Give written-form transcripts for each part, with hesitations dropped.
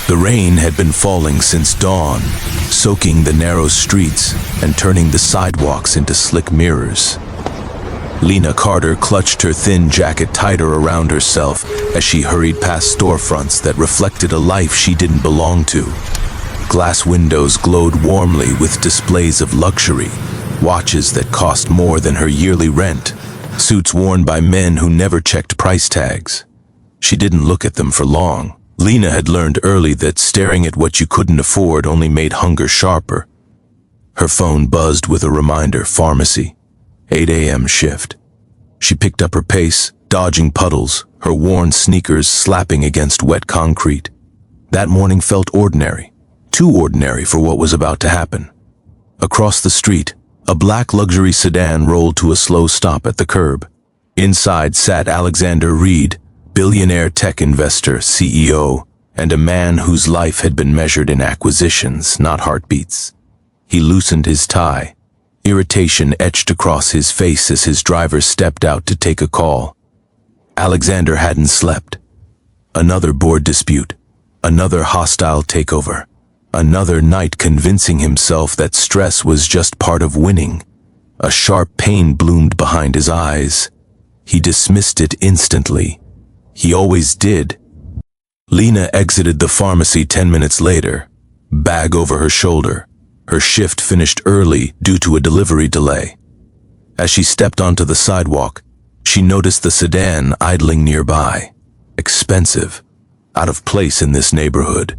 The rain had been falling since dawn, soaking the narrow streets and turning the sidewalks into slick mirrors. Lena Carter clutched her thin jacket tighter around herself as she hurried past storefronts that reflected a life she didn't belong to. Glass windows glowed warmly with displays of luxury, watches that cost more than her yearly rent, suits worn by men who never checked price tags. She didn't look at them for long. Lena had learned early that staring at what you couldn't afford only made hunger sharper. Her phone buzzed with a reminder: pharmacy, 8 a.m. shift. She picked up her pace, dodging puddles, her worn sneakers slapping against wet concrete. That morning felt ordinary, too ordinary for what was about to happen. Across the street, a black luxury sedan rolled to a slow stop at the curb. Inside sat Alexander Reed, billionaire tech investor, CEO, and a man whose life had been measured in acquisitions, not heartbeats. He loosened his tie. Irritation etched across his face as his driver stepped out to take a call. Alexander hadn't slept. Another board dispute, another hostile takeover, another night convincing himself that stress was just part of winning. A sharp pain bloomed behind his eyes. He dismissed it instantly. He always did. Lena exited the pharmacy 10 minutes later, bag over her shoulder. Her shift finished early due to a delivery delay. As she stepped onto the sidewalk, she noticed the sedan idling nearby. Expensive, out of place in this neighborhood.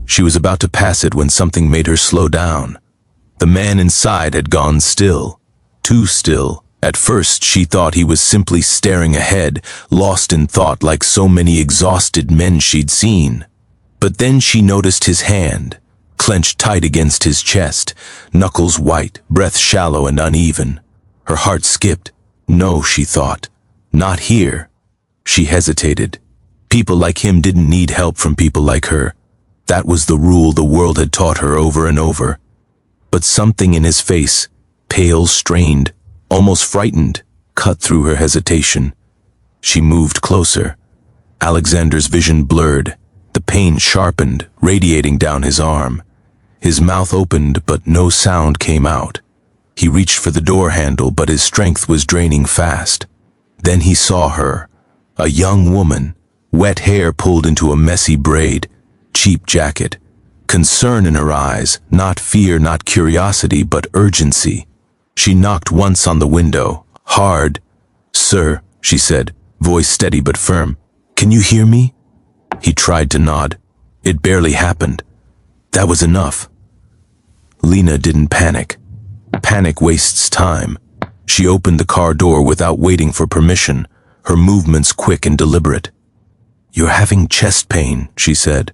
She was about to pass it when something made her slow down. The man inside had gone still, too still. At first, she thought he was simply staring ahead, lost in thought like so many exhausted men she'd seen. But then she noticed his hand, clenched tight against his chest, knuckles white, breath shallow and uneven. Her heart skipped. No, she thought. Not here. She hesitated. People like him didn't need help from people like her. That was the rule the world had taught her over and over. But something in his face, pale, strained, almost frightened, cut through her hesitation. She moved closer. Alexander's vision blurred, the pain sharpened, radiating down his arm. His mouth opened, but no sound came out. He reached for the door handle, but his strength was draining fast. Then he saw her, a young woman, wet hair pulled into a messy braid, cheap jacket, concern in her eyes, not fear, not curiosity, but urgency. She knocked once on the window, hard. "Sir," she said, voice steady but firm. "Can you hear me?" He tried to nod. It barely happened. That was enough. Lena didn't panic. Panic wastes time. She opened the car door without waiting for permission, her movements quick and deliberate. "You're having chest pain," she said.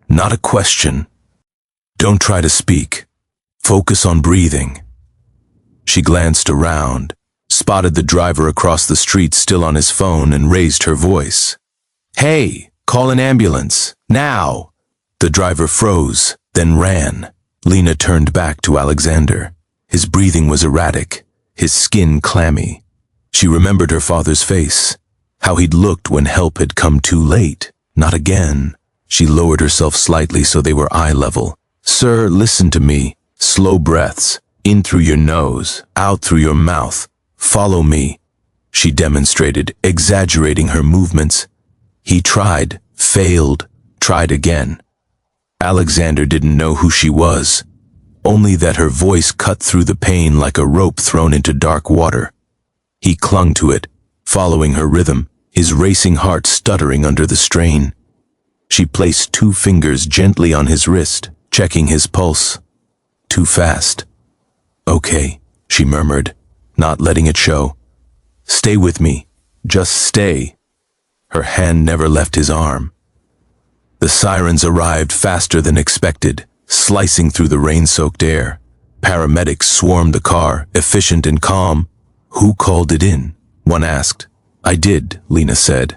Not a question. Don't try to speak. Focus on breathing. She glanced around, spotted the driver across the street still on his phone, and raised her voice. "Hey, call an ambulance, now!" The driver froze, then ran. Lena turned back to Alexander. His breathing was erratic, his skin clammy. She remembered her father's face, how he'd looked when help had come too late. Not again. She lowered herself slightly so they were eye level. "Sir, listen to me. Slow breaths. In through your nose, out through your mouth. Follow me." She demonstrated, exaggerating her movements. He tried, failed, tried again. Alexander didn't know who she was, only that her voice cut through the pain like a rope thrown into dark water. He clung to it, following her rhythm, his racing heart stuttering under the strain. She placed 2 fingers gently on his wrist, checking his pulse. Too fast. "Okay," she murmured, not letting it show. "Stay with me. Just stay." Her hand never left his arm. The sirens arrived faster than expected, slicing through the rain-soaked air. Paramedics swarmed the car, efficient and calm. "Who called it in?" one asked. "I did," Lena said.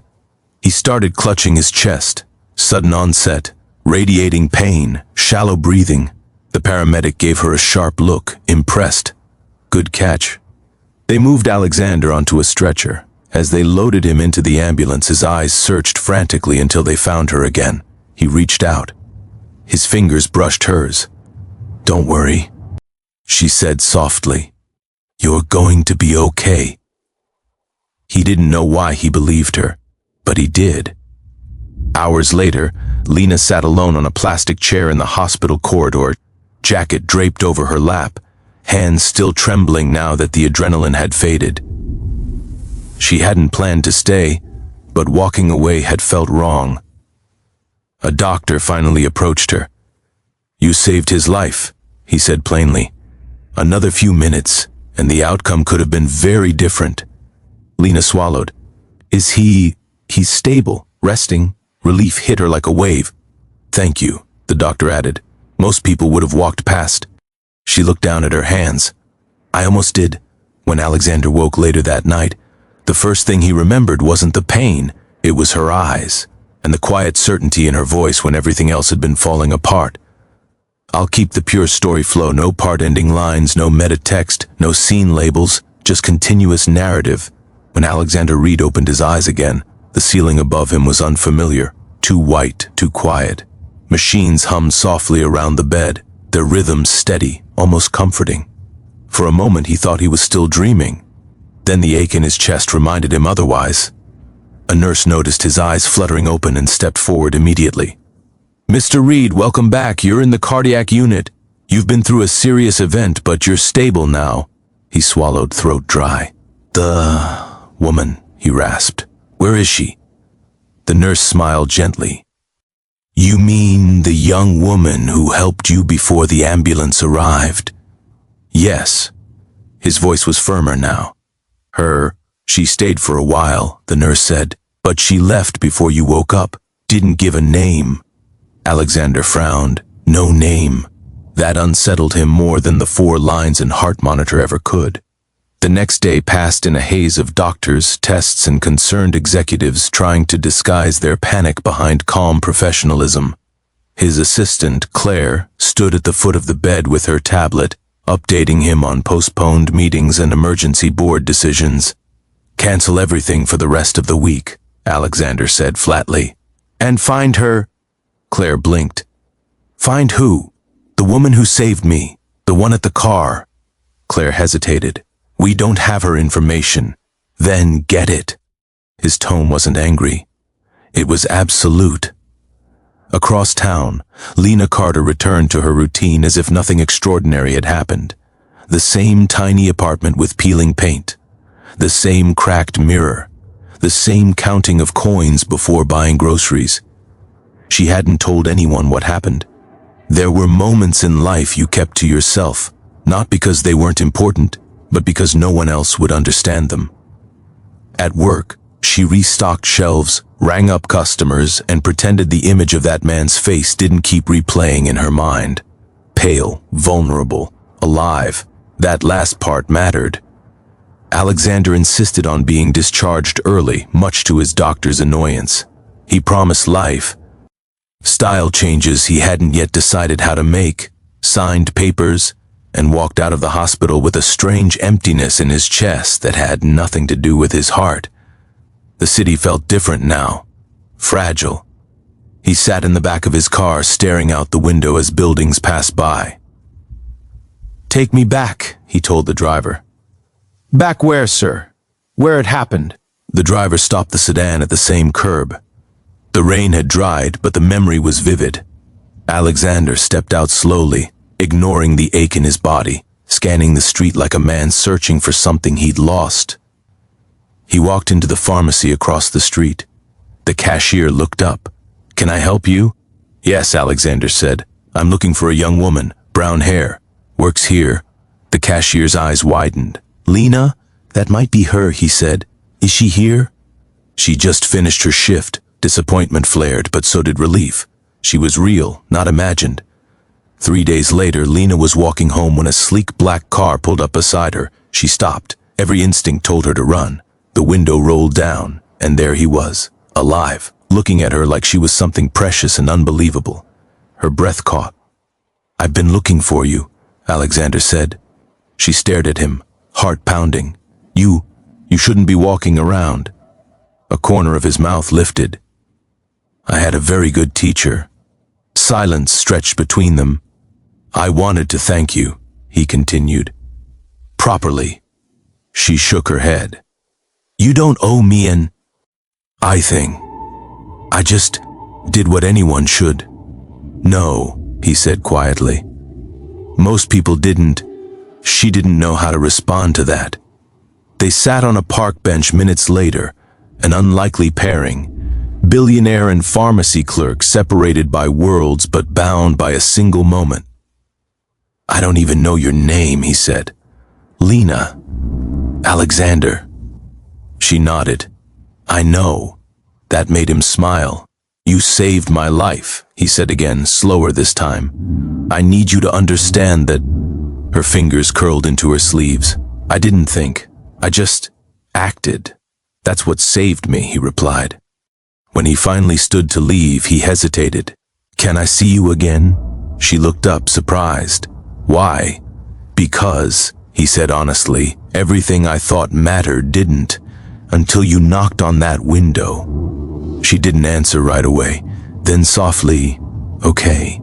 He started clutching his chest. Sudden onset, radiating pain, shallow breathing. The paramedic gave her a sharp look, impressed. "Good catch." They moved Alexander onto a stretcher. As they loaded him into the ambulance, his eyes searched frantically until they found her again. He reached out. His fingers brushed hers. "Don't worry," she said softly. "You're going to be okay." He didn't know why he believed her, but he did. Hours later, Lena sat alone on a plastic chair in the hospital corridor, jacket draped over her lap, hands still trembling now that the adrenaline had faded. She hadn't planned to stay, but walking away had felt wrong. A doctor finally approached her. "You saved his life," he said plainly. "Another few minutes, and the outcome could have been very different." Lena swallowed. He's stable, resting." Relief hit her like a wave. "Thank you," the doctor added. "Most people would have walked past." She looked down at her hands. "I almost did." When Alexander woke later that night, the first thing he remembered wasn't the pain, it was her eyes, and the quiet certainty in her voice when everything else had been falling apart. "I'll keep the pure story flow, no part-ending lines, no meta-text, no scene labels, just continuous narrative." When Alexander Reed opened his eyes again, the ceiling above him was unfamiliar, too white, too quiet. Machines hummed softly around the bed, their rhythms steady, almost comforting. For a moment he thought he was still dreaming. Then the ache in his chest reminded him otherwise. A nurse noticed his eyes fluttering open and stepped forward immediately. "Mr. Reed, welcome back. You're in the cardiac unit. You've been through a serious event, but you're stable now." He swallowed, throat dry. "The woman," he rasped. "Where is she?" The nurse smiled gently. "You mean the young woman who helped you before the ambulance arrived?" "Yes." His voice was firmer now. She stayed for a while," the nurse said, "but she left before you woke up. Didn't give a name." Alexander frowned. No name. That unsettled him more than the 4 lines in heart monitor ever could. The next day passed in a haze of doctors, tests, and concerned executives trying to disguise their panic behind calm professionalism. His assistant, Claire, stood at the foot of the bed with her tablet, updating him on postponed meetings and emergency board decisions. "Cancel everything for the rest of the week," Alexander said flatly. "And find her." Claire blinked. "Find who?" "The woman who saved me. The one at the car." Claire hesitated. "We don't have her information." "Then get it." His tone wasn't angry. It was absolute. Across town, Lena Carter returned to her routine as if nothing extraordinary had happened. The same tiny apartment with peeling paint. The same cracked mirror. The same counting of coins before buying groceries. She hadn't told anyone what happened. There were moments in life you kept to yourself, not because they weren't important, but because no one else would understand them. At work, she restocked shelves, rang up customers, and pretended the image of that man's face didn't keep replaying in her mind. Pale, vulnerable, alive. That last part mattered. Alexander insisted on being discharged early, much to his doctor's annoyance. He promised life. Style changes he hadn't yet decided how to make, signed papers, and walked out of the hospital with a strange emptiness in his chest that had nothing to do with his heart. The city felt different now, fragile. He sat in the back of his car staring out the window as buildings passed by. "Take me back," he told the driver. "Back where, sir? Where it happened?" The driver stopped the sedan at the same curb. The rain had dried, but the memory was vivid. Alexander stepped out slowly, ignoring the ache in his body, scanning the street like a man searching for something he'd lost. He walked into the pharmacy across the street. The cashier looked up. "Can I help you?" "Yes," Alexander said. "I'm looking for a young woman, brown hair. Works here." The cashier's eyes widened. "Lena? That might be her," he said. "Is she here?" She just finished her shift. Disappointment flared, but so did relief. She was real, not imagined. 3 days later, Lena was walking home when a sleek black car pulled up beside her. She stopped. Every instinct told her to run. The window rolled down, and there he was, alive, looking at her like she was something precious and unbelievable. Her breath caught. "I've been looking for you," Alexander said. She stared at him, heart pounding. You shouldn't be walking around." A corner of his mouth lifted. I had a very good teacher. Silence stretched between them. I wanted to thank you, he continued. Properly. She shook her head. You don't owe me an I thing. I just did what anyone should. No, he said quietly. Most people didn't. She didn't know how to respond to that. They sat on a park bench minutes later, an unlikely pairing. Billionaire and pharmacy clerk separated by worlds but bound by a single moment. I don't even know your name, he said. Lena. Alexander. She nodded. I know. That made him smile. You saved my life, he said again, slower this time. I need you to understand that. Her fingers curled into her sleeves. I didn't think. I just acted. That's what saved me, he replied. When he finally stood to leave, he hesitated. Can I see you again? She looked up, surprised. Why? Because, he said honestly, everything I thought mattered didn't, until you knocked on that window. She didn't answer right away. Then softly, okay.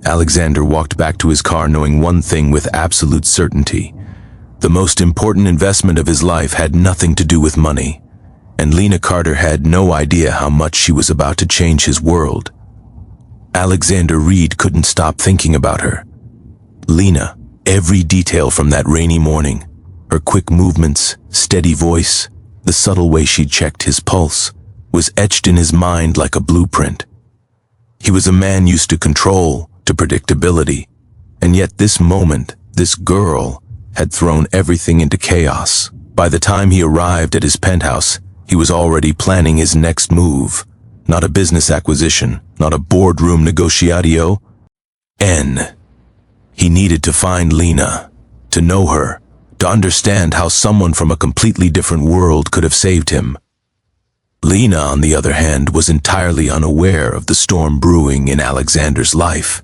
Alexander walked back to his car knowing one thing with absolute certainty. The most important investment of his life had nothing to do with money, and Lena Carter had no idea how much she was about to change his world. Alexander Reed couldn't stop thinking about her. Lena, every detail from that rainy morning, her quick movements, steady voice, the subtle way she checked his pulse, was etched in his mind like a blueprint. He was a man used to control, to predictability, and yet this moment, this girl, had thrown everything into chaos. By the time he arrived at his penthouse, he was already planning his next move. Not a business acquisition, not a boardroom negotiatio. He needed to find Lena, to know her, to understand how someone from a completely different world could have saved him. Lena, on the other hand, was entirely unaware of the storm brewing in Alexander's life.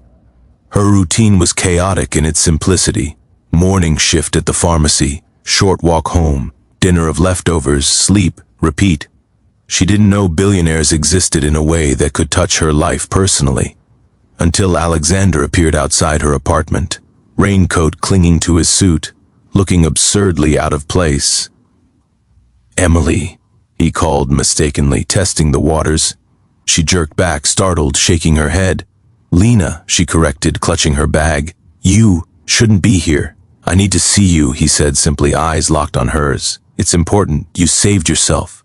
Her routine was chaotic in its simplicity. Morning shift at the pharmacy, short walk home, dinner of leftovers, sleep, repeat. She didn't know billionaires existed in a way that could touch her life personally. Until Alexander appeared outside her apartment, raincoat clinging to his suit, looking absurdly out of place. Emily, he called mistakenly, testing the waters. She jerked back, startled, shaking her head. Lena, she corrected, clutching her bag. You shouldn't be here. I need to see you, he said simply, eyes locked on hers. It's important. You saved yourself.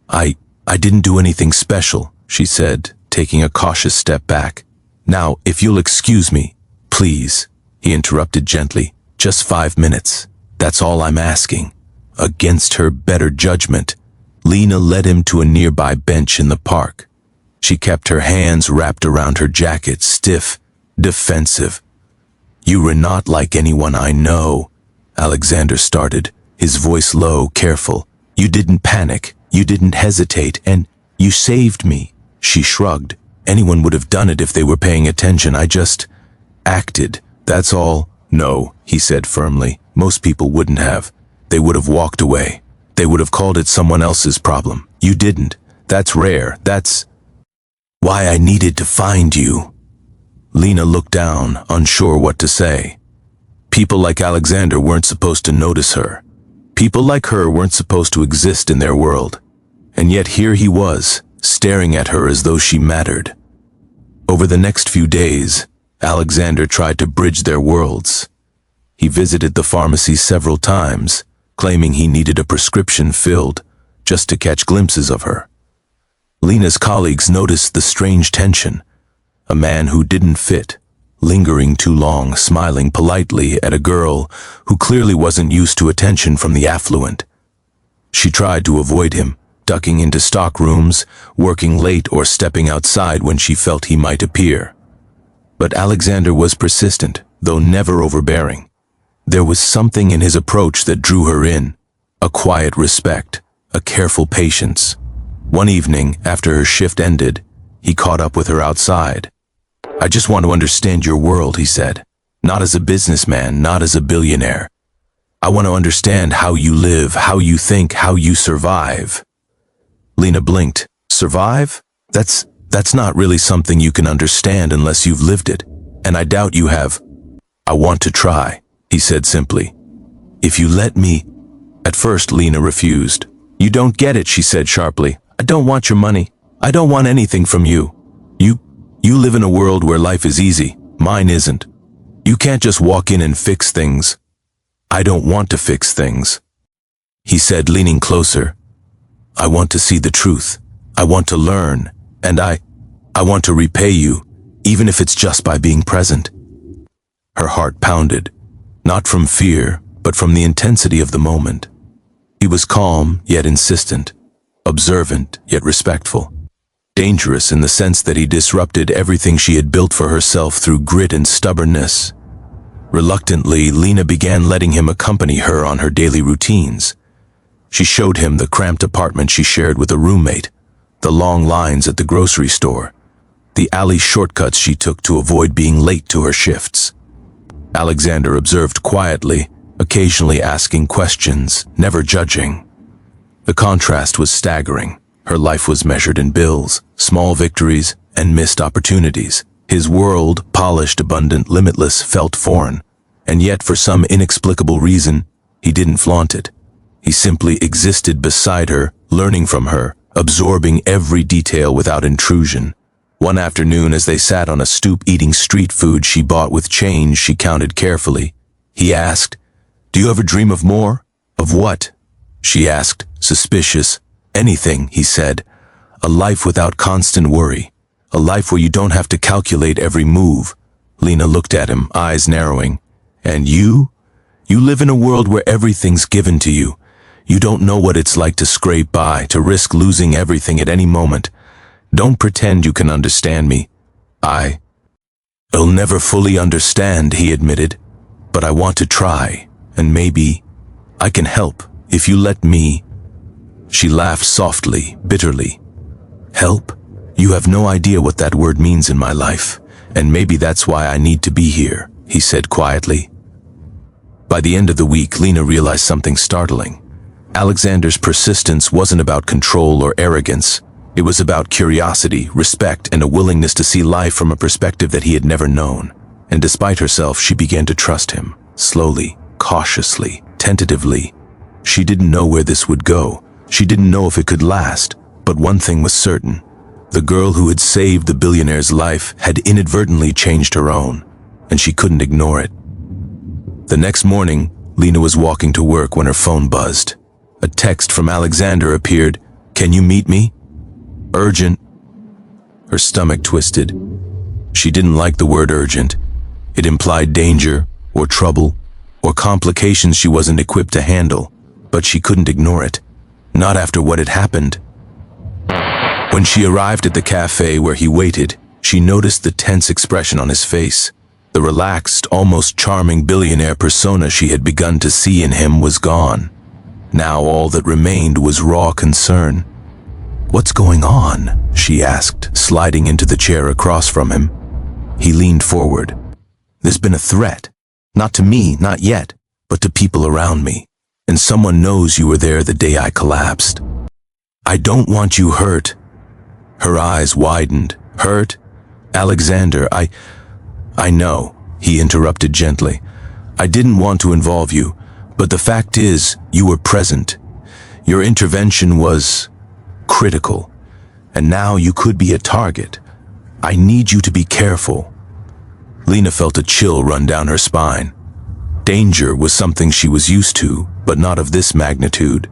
I didn't do anything special, she said, taking a cautious step back. Now, if you'll excuse me, please, he interrupted gently. Just 5 minutes. That's all I'm asking. Against her better judgment, Lena led him to a nearby bench in the park. She kept her hands wrapped around her jacket, stiff, defensive. You were not like anyone I know, Alexander started, his voice low, careful. You didn't panic, you didn't hesitate, and you saved me. She shrugged. Anyone would have done it if they were paying attention. I just acted, that's all. No, he said firmly. Most people wouldn't have. They would have walked away. They would have called it someone else's problem. You didn't. That's rare. That's why I needed to find you. Lena looked down, unsure what to say. People like Alexander weren't supposed to notice her. People like her weren't supposed to exist in their world. And yet here he was, staring at her as though she mattered. Over the next few days, Alexander tried to bridge their worlds. He visited the pharmacy several times, claiming he needed a prescription filled, just to catch glimpses of her. Lena's colleagues noticed the strange tension. A man who didn't fit, lingering too long, smiling politely at a girl who clearly wasn't used to attention from the affluent. She tried to avoid him, ducking into stock rooms, working late or stepping outside when she felt he might appear. But Alexander was persistent, though never overbearing. There was something in his approach that drew her in, a quiet respect, a careful patience. One evening, after her shift ended, he caught up with her outside. I just want to understand your world, he said. Not as a businessman, not as a billionaire. I want to understand how you live, how you think, how you survive. Lena blinked. Survive? That's That's not really something you can understand unless you've lived it, and I doubt you have. I want to try, he said simply. If you let me. At first, Lena refused. You don't get it, she said sharply. I don't want your money. I don't want anything from you. You live in a world where life is easy. Mine isn't. You can't just walk in and fix things. I don't want to fix things, he said, leaning closer. I want to see the truth. I want to learn, and I want to repay you, even if it's just by being present. Her heart pounded, not from fear, but from the intensity of the moment. He was calm, yet insistent, observant, yet respectful. Dangerous in the sense that he disrupted everything she had built for herself through grit and stubbornness. Reluctantly, Lena began letting him accompany her on her daily routines. She showed him the cramped apartment she shared with a roommate, the long lines at the grocery store, the alley shortcuts she took to avoid being late to her shifts. Alexander observed quietly, occasionally asking questions, never judging. The contrast was staggering. Her life was measured in bills, small victories, and missed opportunities. His world, polished, abundant, limitless, felt foreign, and yet for some inexplicable reason, he didn't flaunt it. He simply existed beside her, learning from her, absorbing every detail without intrusion. One afternoon, as they sat on a stoop eating street food she bought with change she counted carefully, he asked, "Do you ever dream of more?" "Of what?" she asked, suspicious. "Anything," he said. "A life without constant worry. A life where you don't have to calculate every move." Lena looked at him, eyes narrowing. "And you? You live in a world where everything's given to you. You don't know what it's like to scrape by, to risk losing everything at any moment. Don't pretend you can understand me. I'll never fully understand," he admitted. "But I want to try, and maybe I can help if you let me." She laughed softly, bitterly. "Help? You have no idea what that word means in my life, and maybe that's why I need to be here," he said quietly. By the end of the week, Lena realized something startling. Alexander's persistence wasn't about control or arrogance. It was about curiosity, respect, and a willingness to see life from a perspective that he had never known. And despite herself, she began to trust him, slowly, cautiously, tentatively. She didn't know where this would go. She didn't know if it could last, but one thing was certain. The girl who had saved the billionaire's life had inadvertently changed her own, and she couldn't ignore it. The next morning, Lena was walking to work when her phone buzzed. A text from Alexander appeared. "Can you meet me? Urgent." Her stomach twisted. She didn't like the word urgent. It implied danger, or trouble, or complications she wasn't equipped to handle, but she couldn't ignore it. Not after what had happened. When she arrived at the cafe where he waited, she noticed the tense expression on his face. The relaxed, almost charming billionaire persona she had begun to see in him was gone. Now all that remained was raw concern. "What's going on?" she asked, sliding into the chair across from him. He leaned forward. "There's been a threat. Not to me, not yet, but to people around me. And someone knows you were there the day I collapsed. I don't want you hurt." Her eyes widened. "Hurt? Alexander, I know," he interrupted gently. "I didn't want to involve you, but the fact is, you were present. Your intervention was critical, and now you could be a target. I need you to be careful." Lena felt a chill run down her spine. Danger was something she was used to, but not of this magnitude.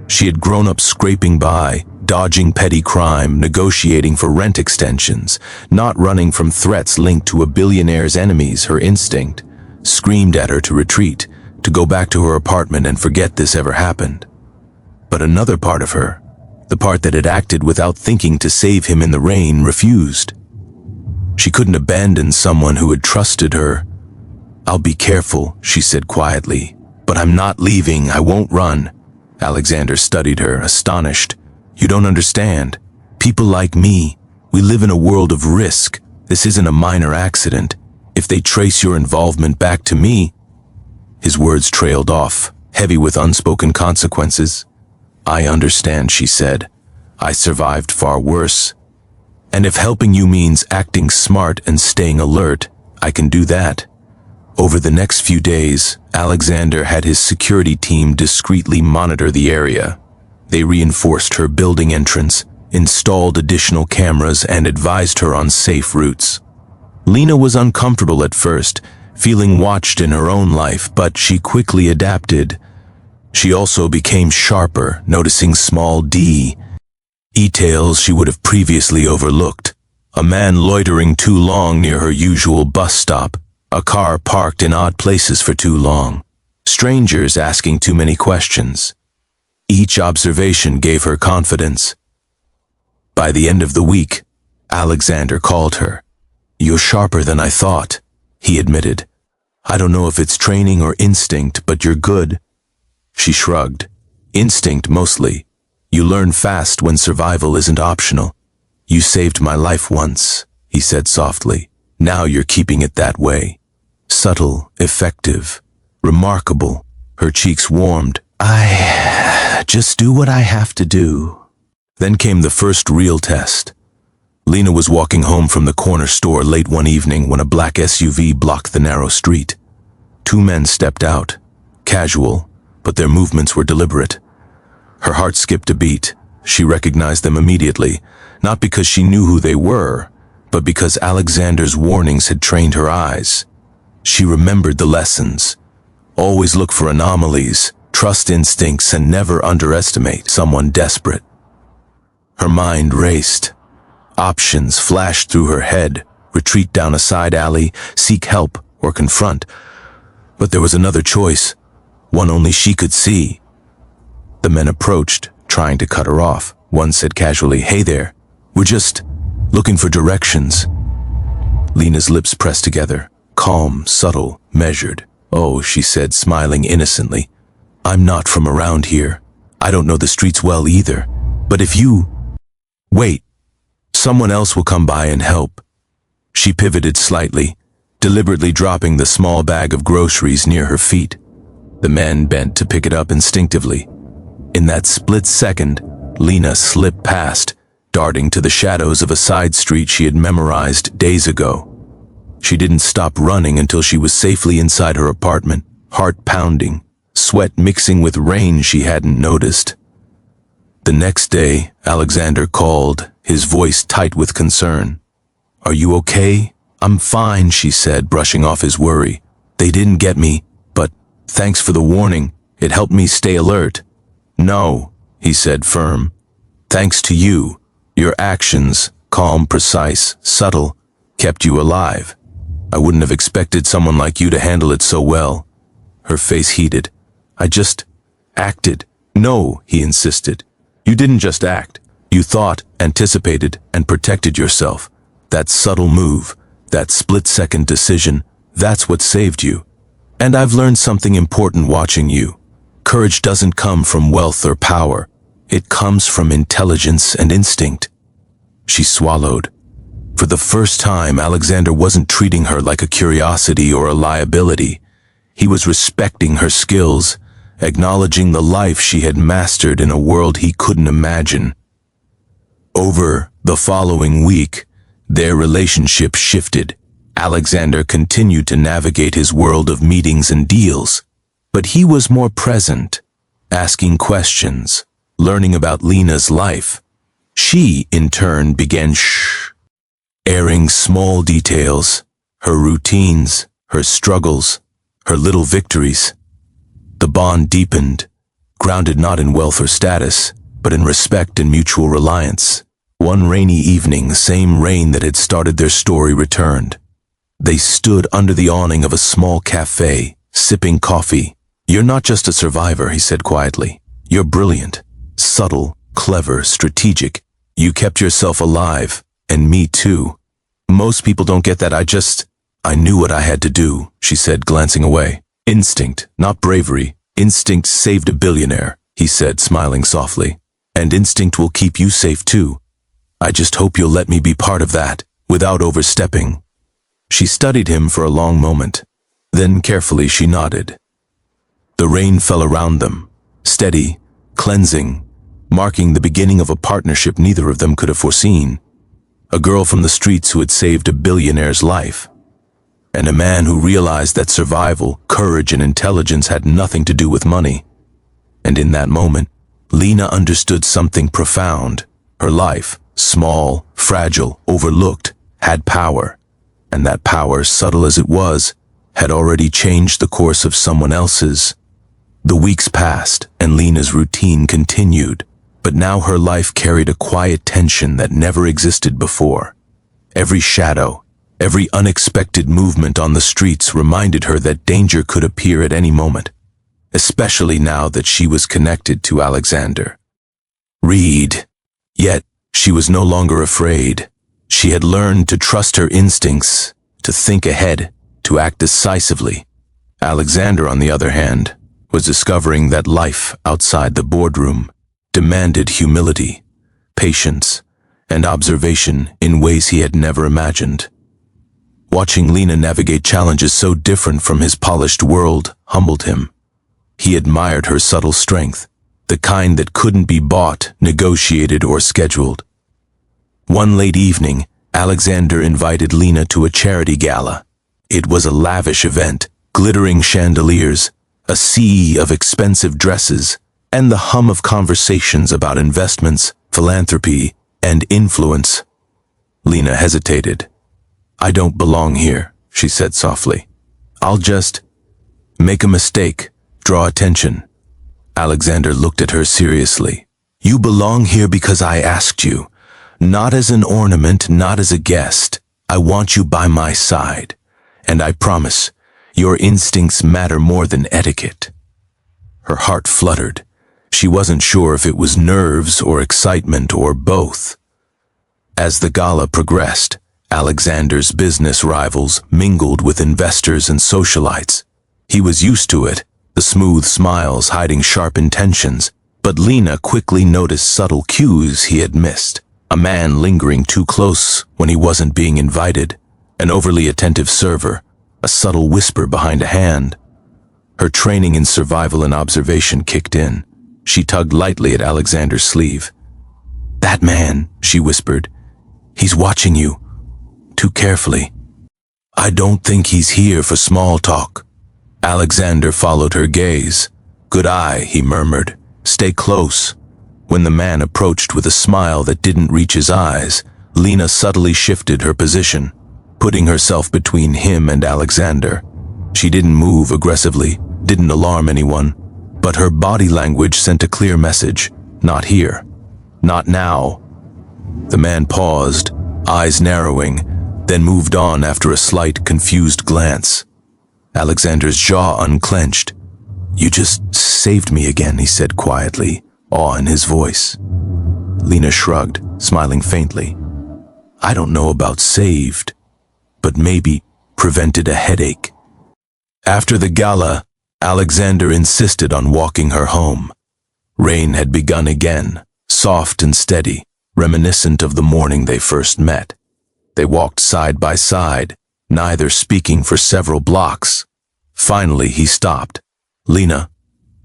She had grown up scraping by, dodging petty crime, negotiating for rent extensions, not running from threats linked to a billionaire's enemies. Her instinct screamed at her to retreat, to go back to her apartment and forget this ever happened. But another part of her, the part that had acted without thinking to save him in the rain, refused. She couldn't abandon someone who had trusted her. "I'll be careful," she said quietly, "but I'm not leaving. I won't run." Alexander studied her, astonished. "You don't understand. People like me, we live in a world of risk. This isn't a minor accident. If they trace your involvement back to me..." His words trailed off, heavy with unspoken consequences. "I understand," she said. "I survived far worse." And if helping you means acting smart and staying alert, I can do that. Over the next few days, Alexander had his security team discreetly monitor the area. They reinforced her building entrance, installed additional cameras, and advised her on safe routes. Lena was uncomfortable at first, feeling watched in her own life, but she quickly adapted. She also became sharper, noticing small details she would have previously overlooked. A man loitering too long near her usual bus stop, a car parked in odd places for too long, strangers asking too many questions. Each observation gave her confidence. By the end of the week, Alexander called her. "You're sharper than I thought," he admitted. "I don't know if it's training or instinct, but you're good." She shrugged. "Instinct mostly. You learn fast when survival isn't optional. You saved my life once," he said softly. "Now you're keeping it that way. Subtle, effective, remarkable." Her cheeks warmed. "I just do what I have to do." Then came the first real test. Lena was walking home from the corner store late one evening when a black SUV blocked the narrow street. Two men stepped out, casual, but their movements were deliberate. Her heart skipped a beat. She recognized them immediately, not because she knew who they were, but because Alexander's warnings had trained her eyes. She remembered the lessons. Always look for anomalies, trust instincts, and never underestimate someone desperate. Her mind raced. Options flashed through her head: retreat down a side alley, seek help, or confront. But there was another choice, one only she could see. The men approached, trying to cut her off. One said casually, "Hey there, we're just looking for directions." Lena's lips pressed together, calm, subtle, measured. "Oh," she said, smiling innocently, "I'm not from around here. I don't know the streets well either. But if you wait, someone else will come by and help." She pivoted slightly, deliberately dropping the small bag of groceries near her feet. The men bent to pick it up instinctively. In that split second, Lena slipped past, darting to the shadows of a side street she had memorized days ago. She didn't stop running until she was safely inside her apartment, heart pounding, sweat mixing with rain she hadn't noticed. The next day, Alexander called, his voice tight with concern. "Are you okay?" "I'm fine," she said, brushing off his worry. "They didn't get me, but thanks for the warning. It helped me stay alert." "No," he said, firm. "Thanks to you. Your actions, calm, precise, subtle, kept you alive. I wouldn't have expected someone like you to handle it so well." Her face heated. "I just acted." "No," he insisted. "You didn't just act. You thought, anticipated, and protected yourself. That subtle move, that split-second decision, that's what saved you. And I've learned something important watching you. Courage doesn't come from wealth or power. It comes from intelligence and instinct." She swallowed. For the first time, Alexander wasn't treating her like a curiosity or a liability. He was respecting her skills, acknowledging the life she had mastered in a world he couldn't imagine. Over the following week, their relationship shifted. Alexander continued to navigate his world of meetings and deals, but he was more present, asking questions, learning about Lena's life. She, in turn, began airing small details, her routines, her struggles, her little victories. The bond deepened, grounded not in wealth or status, but in respect and mutual reliance. One rainy evening, the same rain that had started their story returned. They stood under the awning of a small cafe, sipping coffee. "You're not just a survivor," he said quietly. "You're brilliant, subtle, clever, strategic. You kept yourself alive, and me too. Most people don't get that. I knew what I had to do," she said, glancing away. "Instinct, not bravery. Instinct saved a billionaire," he said, smiling softly. "And instinct will keep you safe too. I just hope you'll let me be part of that, without overstepping." She studied him for a long moment. Then carefully she nodded. The rain fell around them, steady, cleansing, marking the beginning of a partnership neither of them could have foreseen. a girl from the streets who had saved a billionaire's life, and a man who realized that survival, courage, and intelligence had nothing to do with money. And in that moment, Lena understood something profound. Her life, small, fragile, overlooked, had power, and that power, subtle as it was, had already changed the course of someone else's. The weeks passed, and Lena's routine continued, but now her life carried a quiet tension that never existed before. Every shadow, every unexpected movement on the streets reminded her that danger could appear at any moment, especially now that she was connected to Alexander. Yet, she was no longer afraid. She had learned to trust her instincts, to think ahead, to act decisively. Alexander, on the other hand, was discovering that life outside the boardroom demanded humility, patience, and observation in ways he had never imagined. Watching Lena navigate challenges so different from his polished world humbled him. He admired her subtle strength, the kind that couldn't be bought, negotiated, or scheduled. One late evening, Alexander invited Lena to a charity gala. It was a lavish event, glittering chandeliers, a sea of expensive dresses, and the hum of conversations about investments, philanthropy, and influence. Lena hesitated. "I don't belong here," she said softly. "I'll just make a mistake, draw attention." Alexander looked at her seriously. "You belong here because I asked you. Not as an ornament, not as a guest. I want you by my side. And I promise, your instincts matter more than etiquette." Her heart fluttered. She wasn't sure if it was nerves or excitement or both. As the gala progressed, Alexander's business rivals mingled with investors and socialites. He was used to it, the smooth smiles hiding sharp intentions, but Lena quickly noticed subtle cues he had missed. A man lingering too close when he wasn't being invited, an overly attentive server, a subtle whisper behind a hand. Her training in survival and observation kicked in. She tugged lightly at Alexander's sleeve. "That man," she whispered, "he's watching you, too carefully. I don't think he's here for small talk." Alexander followed her gaze. "Good eye," he murmured. "Stay close." When the man approached with a smile that didn't reach his eyes, Lena subtly shifted her position, putting herself between him and Alexander. She didn't move aggressively, didn't alarm anyone, but her body language sent a clear message. Not here. Not now. The man paused, eyes narrowing, then moved on after a slight, confused glance. Alexander's jaw unclenched. "You just saved me again," he said quietly, awe in his voice. Lena shrugged, smiling faintly. "I don't know about saved, but maybe prevented a headache." After the gala, Alexander insisted on walking her home. Rain had begun again, soft and steady, reminiscent of the morning they first met. They walked side by side, neither speaking for several blocks. Finally, he stopped. "Lena,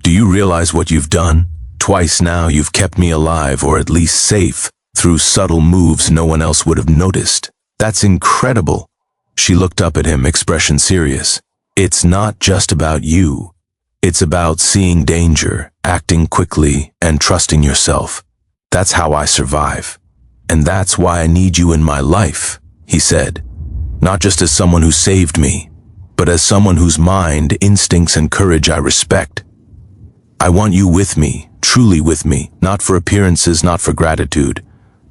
do you realize what you've done? Twice now you've kept me alive, or at least safe, through subtle moves no one else would have noticed. That's incredible." She looked up at him, expression serious. "It's not just about you. It's about seeing danger, acting quickly, and trusting yourself. That's how I survive. And that's why I need you in my life," he said. "Not just as someone who saved me, but as someone whose mind, instincts, and courage I respect. I want you with me, truly with me, not for appearances, not for gratitude,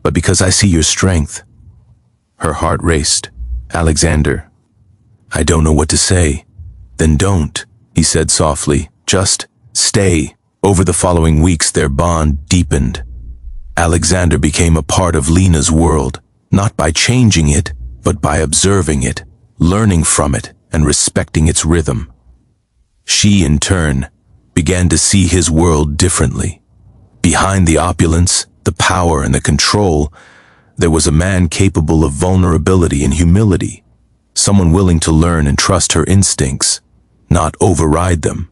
but because I see your strength." Her heart raced. "Alexander, I don't know what to say." "Then don't," he said softly. "Just stay." Over the following weeks, their bond deepened. Alexander became a part of Lena's world, not by changing it, but by observing it, learning from it, and respecting its rhythm. She, in turn, began to see his world differently. Behind the opulence, the power, and the control, there was a man capable of vulnerability and humility, someone willing to learn and trust her instincts, not override them.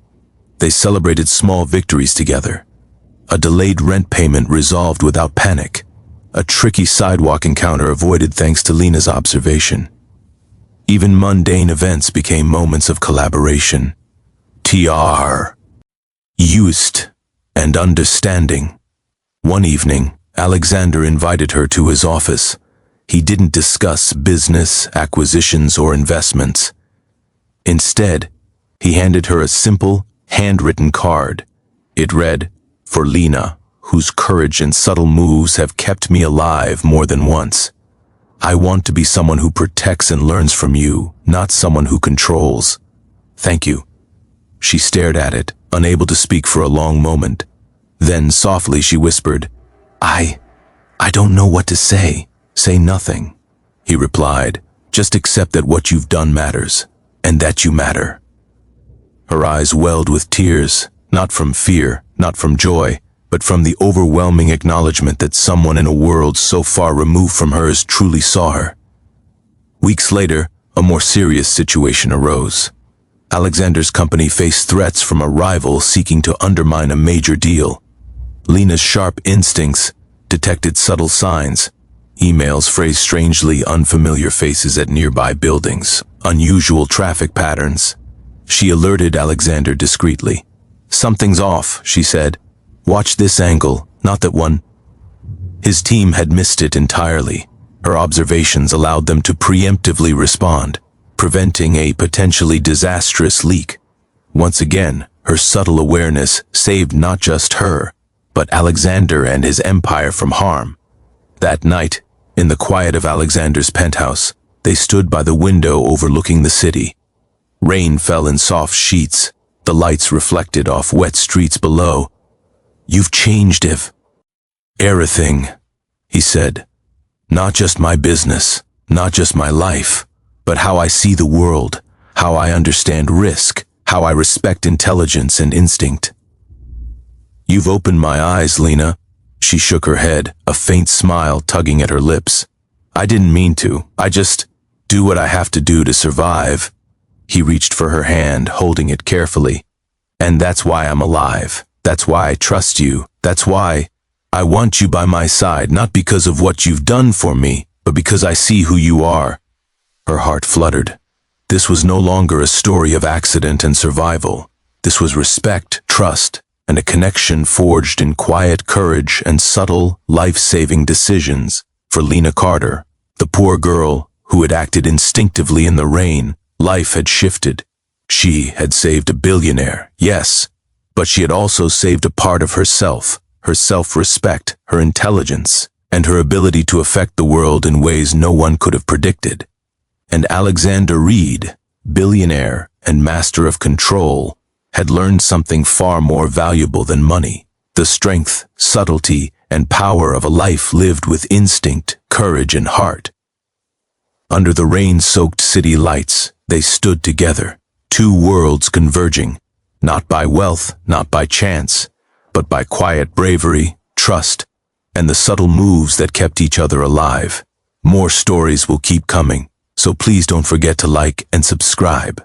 They celebrated small victories together. A delayed rent payment resolved without panic. a tricky sidewalk encounter avoided thanks to Lena's observation. Even mundane events became moments of collaboration. TR. Used and understanding. One evening, Alexander invited her to his office. He didn't discuss business, acquisitions, or investments. Instead, he handed her a simple, handwritten card. It read, "For Lena, whose courage and subtle moves have kept me alive more than once. I want to be someone who protects and learns from you, not someone who controls. Thank you." She stared at it, unable to speak for a long moment. Then softly she whispered, I don't know what to say. Say nothing." He replied, "Just accept that what you've done matters, and that you matter." Her eyes welled with tears, not from fear, not from joy, but from the overwhelming acknowledgement that someone in a world so far removed from hers truly saw her. Weeks later, a more serious situation arose. Alexander's company faced threats from a rival seeking to undermine a major deal. Lena's sharp instincts detected subtle signs. Emails phrased strangely unfamiliar faces at nearby buildings, unusual traffic patterns. She alerted Alexander discreetly. "Something's off," she said. "Watch this angle, not that one." His team had missed it entirely. Her observations allowed them to preemptively respond, preventing a potentially disastrous leak. Once again, her subtle awareness saved not just her, but Alexander and his empire from harm. That night, in the quiet of Alexander's penthouse, they stood by the window overlooking the city. Rain fell in soft sheets, the lights reflected off wet streets below. "You've changed, Iv." "Everything," he said. "Not just my business, not just my life, but how I see the world, how I understand risk, how I respect intelligence and instinct." "You've opened my eyes, Lena." She shook her head, a faint smile tugging at her lips. "I didn't mean to. I just do what I have to do to survive." He reached for her hand, holding it carefully. "And that's why I'm alive. That's why I trust you. That's why I want you by my side, not because of what you've done for me, but because I see who you are." Her heart fluttered. This was no longer a story of accident and survival. This was respect, trust, and a connection forged in quiet courage and subtle, life-saving decisions. For Lena Carter, the poor girl who had acted instinctively in the rain, life had shifted. She had saved a billionaire, yes, but she had also saved a part of herself, her self-respect, her intelligence, and her ability to affect the world in ways no one could have predicted. And Alexander Reed, billionaire and master of control, had learned something far more valuable than money: the strength, subtlety, and power of a life lived with instinct, courage, and heart. Under the rain-soaked city lights, they stood together, two worlds converging, not by wealth, not by chance, but by quiet bravery, trust, and the subtle moves that kept each other alive. More stories will keep coming, so please don't forget to like and subscribe.